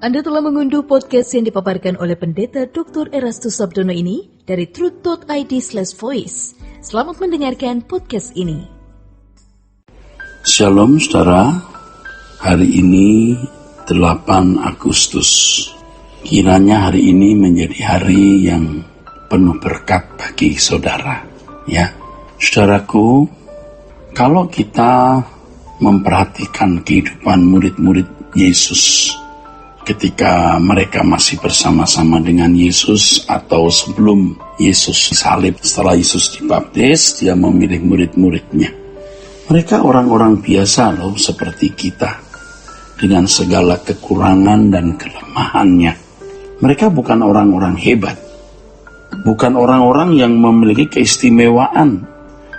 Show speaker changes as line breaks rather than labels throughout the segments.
Anda telah mengunduh podcast yang dipaparkan oleh Pendeta Dr. Erastus Sabdono ini dari truth.id/voice. Selamat mendengarkan podcast ini.
Shalom saudara, hari ini 8 Agustus. Kiranya hari ini menjadi hari yang penuh berkat bagi saudara. Ya, saudaraku, kalau kita memperhatikan kehidupan murid-murid Yesus ketika mereka masih bersama-sama dengan Yesus atau sebelum Yesus disalib, setelah Yesus dibaptis, dia memilih murid-muridnya. Mereka orang-orang biasa loh, seperti kita, dengan segala kekurangan dan kelemahannya. Mereka bukan orang-orang hebat, bukan orang-orang yang memiliki keistimewaan.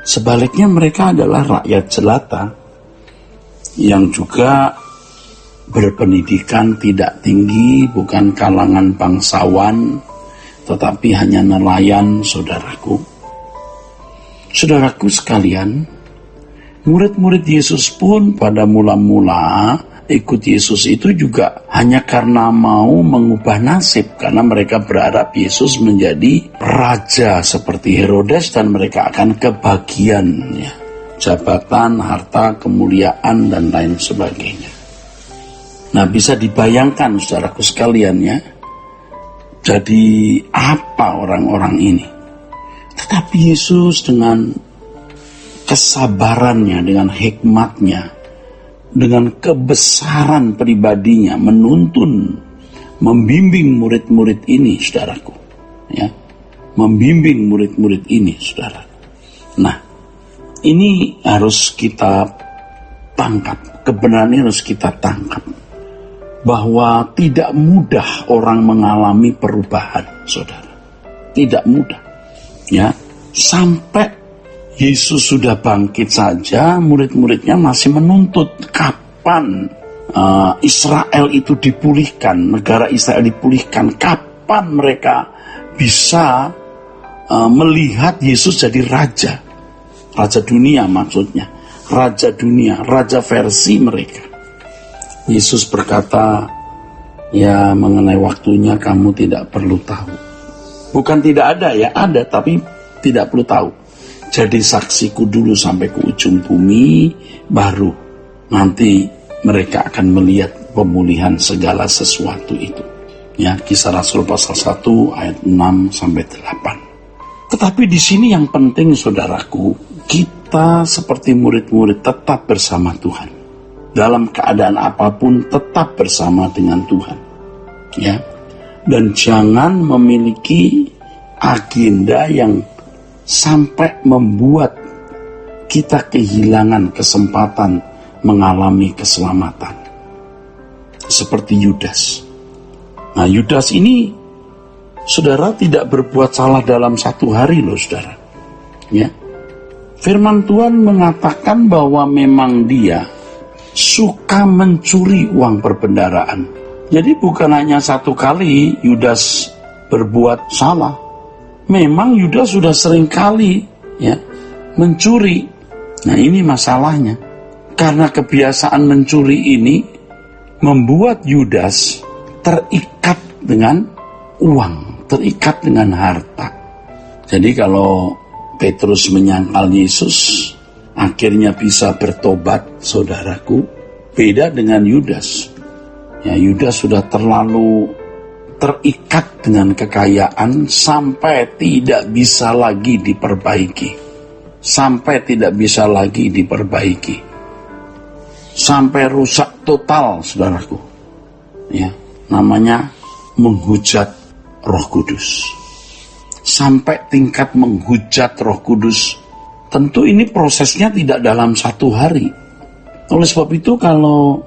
Sebaliknya mereka adalah rakyat jelata yang juga berpendidikan tidak tinggi, bukan kalangan bangsawan, tetapi hanya nelayan, saudaraku. Saudaraku sekalian, murid-murid Yesus pun pada mula-mula ikut Yesus itu juga hanya karena mau mengubah nasib, karena mereka berharap Yesus menjadi raja seperti Herodes dan mereka akan kebagian ya, jabatan, harta, kemuliaan, dan lain sebagainya. Nah, bisa dibayangkan saudaraku sekalian ya, jadi apa orang-orang ini? Tetapi Yesus dengan kesabarannya, dengan hikmatnya, dengan kebesaran pribadinya menuntun, membimbing murid-murid ini, saudaraku. Ya, membimbing murid-murid ini, saudara. Nah, ini harus kita tangkap, kebenaran ini harus kita tangkap. Bahwa tidak mudah orang mengalami perubahan, saudara. Tidak mudah. Ya, sampai Yesus sudah bangkit saja, murid-muridnya masih menuntut kapan Israel itu dipulihkan, negara Israel dipulihkan, kapan mereka bisa melihat Yesus jadi raja. Raja dunia maksudnya. Raja dunia, raja versi mereka. Yesus berkata, ya mengenai waktunya kamu tidak perlu tahu. Bukan tidak ada ya, ada tapi tidak perlu tahu. Jadi saksiku dulu sampai ke ujung bumi, baru nanti mereka akan melihat pemulihan segala sesuatu itu. Ya, Kisah Rasul pasal 1 ayat 6-8. Tetapi di sini yang penting saudaraku, kita seperti murid-murid tetap bersama Tuhan. Dalam keadaan apapun tetap bersama dengan Tuhan. Ya. Dan jangan memiliki agenda yang sampai membuat kita kehilangan kesempatan mengalami keselamatan. Seperti Yudas. Nah, Yudas ini saudara tidak berbuat salah dalam satu hari loh, saudara. Ya. Firman Tuhan mengatakan bahwa memang dia suka mencuri uang perbendaharaan. Jadi bukan hanya satu kali Yudas berbuat salah. Memang Yudas sudah sering kali ya mencuri. Nah, ini masalahnya. Karena kebiasaan mencuri ini membuat Yudas terikat dengan uang, terikat dengan harta. Jadi kalau Petrus menyangkal Yesus, akhirnya bisa bertobat, saudaraku. Beda dengan Yudas. Ya, Yudas sudah terlalu terikat dengan kekayaan sampai tidak bisa lagi diperbaiki. Sampai tidak bisa lagi diperbaiki. Sampai rusak total, saudaraku. Ya, namanya menghujat Roh Kudus. Sampai tingkat menghujat Roh Kudus. Tentu ini prosesnya tidak dalam satu hari. Oleh sebab itu kalau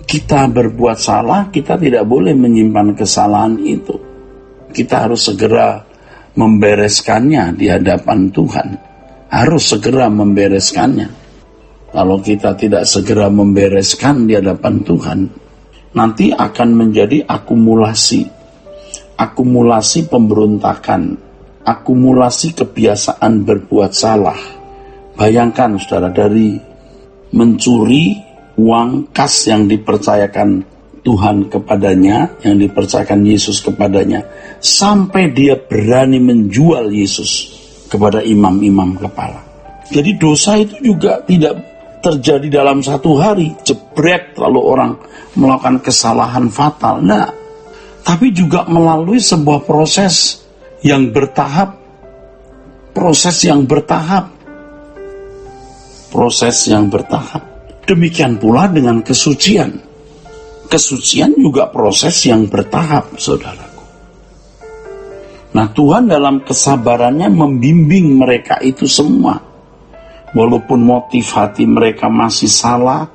kita berbuat salah, kita tidak boleh menyimpan kesalahan itu. Kita harus segera membereskannya di hadapan Tuhan. Harus segera membereskannya. Kalau kita tidak segera membereskan di hadapan Tuhan, nanti akan menjadi akumulasi. Akumulasi pemberontakan. Akumulasi kebiasaan berbuat salah. Bayangkan saudara, dari mencuri uang kas yang dipercayakan Tuhan kepadanya, yang dipercayakan Yesus kepadanya, sampai dia berani menjual Yesus kepada imam-imam kepala. Jadi dosa itu juga tidak terjadi dalam satu hari, jebret lalu orang melakukan kesalahan fatal. Nah, tapi juga melalui sebuah proses yang bertahap. Demikian pula dengan kesucian. Kesucian juga proses yang bertahap, saudaraku. Nah, Tuhan dalam kesabarannya membimbing mereka itu semua. Walaupun motif hati mereka masih salah,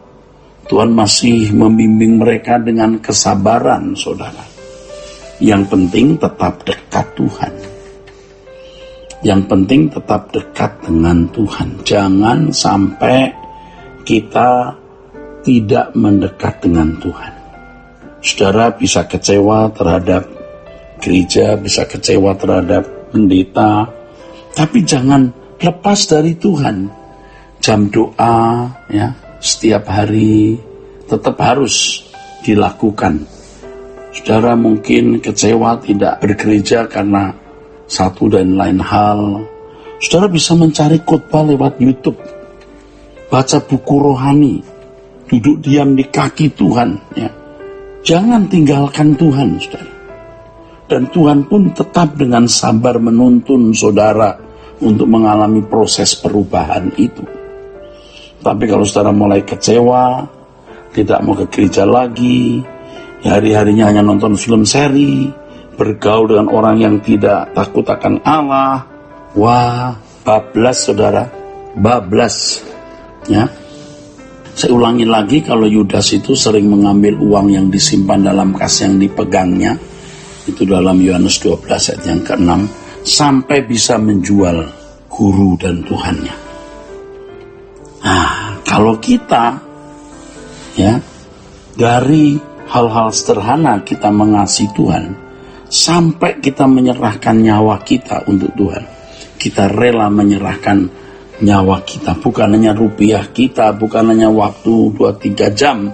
Tuhan masih membimbing mereka dengan kesabaran, saudara. Yang penting tetap dekat Tuhan. Yang penting tetap dekat dengan Tuhan. Jangan sampai kita tidak mendekat dengan Tuhan. Saudara bisa kecewa terhadap gereja, bisa kecewa terhadap pendeta, tapi jangan lepas dari Tuhan. Jam doa, ya, setiap hari tetap harus dilakukan. Saudara mungkin kecewa tidak bergereja karena satu dan lain hal. Saudara bisa mencari khotbah lewat YouTube, baca buku rohani, duduk diam di kaki Tuhan, ya. Jangan tinggalkan Tuhan, saudara. Dan Tuhan pun tetap dengan sabar menuntun saudara untuk mengalami proses perubahan itu. Tapi kalau saudara mulai kecewa, tidak mau ke gereja lagi, hari-harinya hanya nonton film seri, bergaul dengan orang yang tidak takut akan Allah, wah, bablas saudara, bablas. Ya. Saya ulangi lagi, kalau Yudas itu sering mengambil uang yang disimpan dalam kas yang dipegangnya, itu dalam Yohanes 12 ayat yang ke-6, sampai bisa menjual guru dan Tuhannya. Nah, kalau kita, ya, dari hal-hal sederhana kita mengasihi Tuhan, sampai kita menyerahkan nyawa kita untuk Tuhan. Kita rela menyerahkan nyawa kita, bukan hanya rupiah kita, bukan hanya waktu 2-3 jam,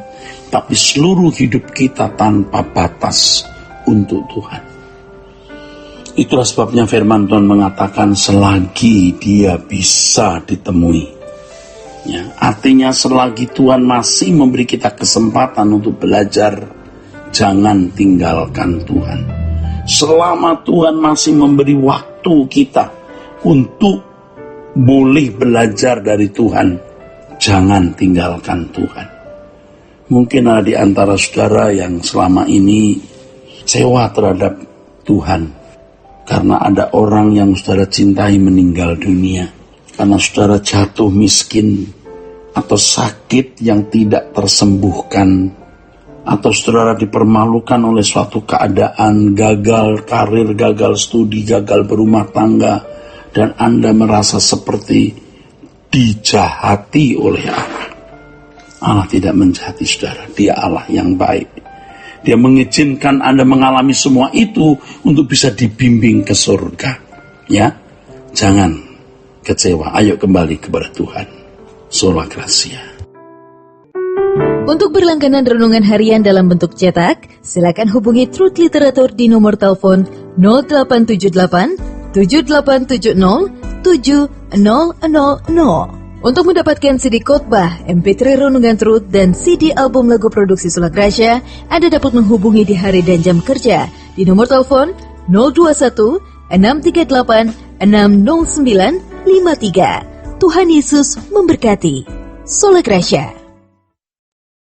tapi seluruh hidup kita tanpa batas untuk Tuhan. Itulah sebabnya firman Tuhan mengatakan selagi dia bisa ditemui, ya, artinya selagi Tuhan masih memberi kita kesempatan untuk belajar, jangan tinggalkan Tuhan. Selama Tuhan masih memberi waktu kita untuk boleh belajar dari Tuhan, jangan tinggalkan Tuhan. Mungkin ada di antara saudara yang selama ini kecewa terhadap Tuhan karena ada orang yang saudara cintai meninggal dunia, karena saudara jatuh miskin atau sakit yang tidak tersembuhkan, atau saudara dipermalukan oleh suatu keadaan, gagal karir, gagal studi, gagal berumah tangga, dan Anda merasa seperti dijahati oleh Allah. Allah tidak menjahati saudara, Dia Allah yang baik. Dia mengizinkan Anda mengalami semua itu untuk bisa dibimbing ke surga. Ya, jangan kecewa, ayo kembali kepada Tuhan. Sola Gracia.
Untuk berlangganan renungan harian dalam bentuk cetak, silakan hubungi Truth Literatur di nomor telepon 0878 7870 7000. Untuk mendapatkan CD khotbah, MP3 renungan Truth, dan CD album lagu produksi Sola Gracia, Anda dapat menghubungi di hari dan jam kerja di nomor telepon 021 638 60953. Tuhan Yesus memberkati. Sola Gracia.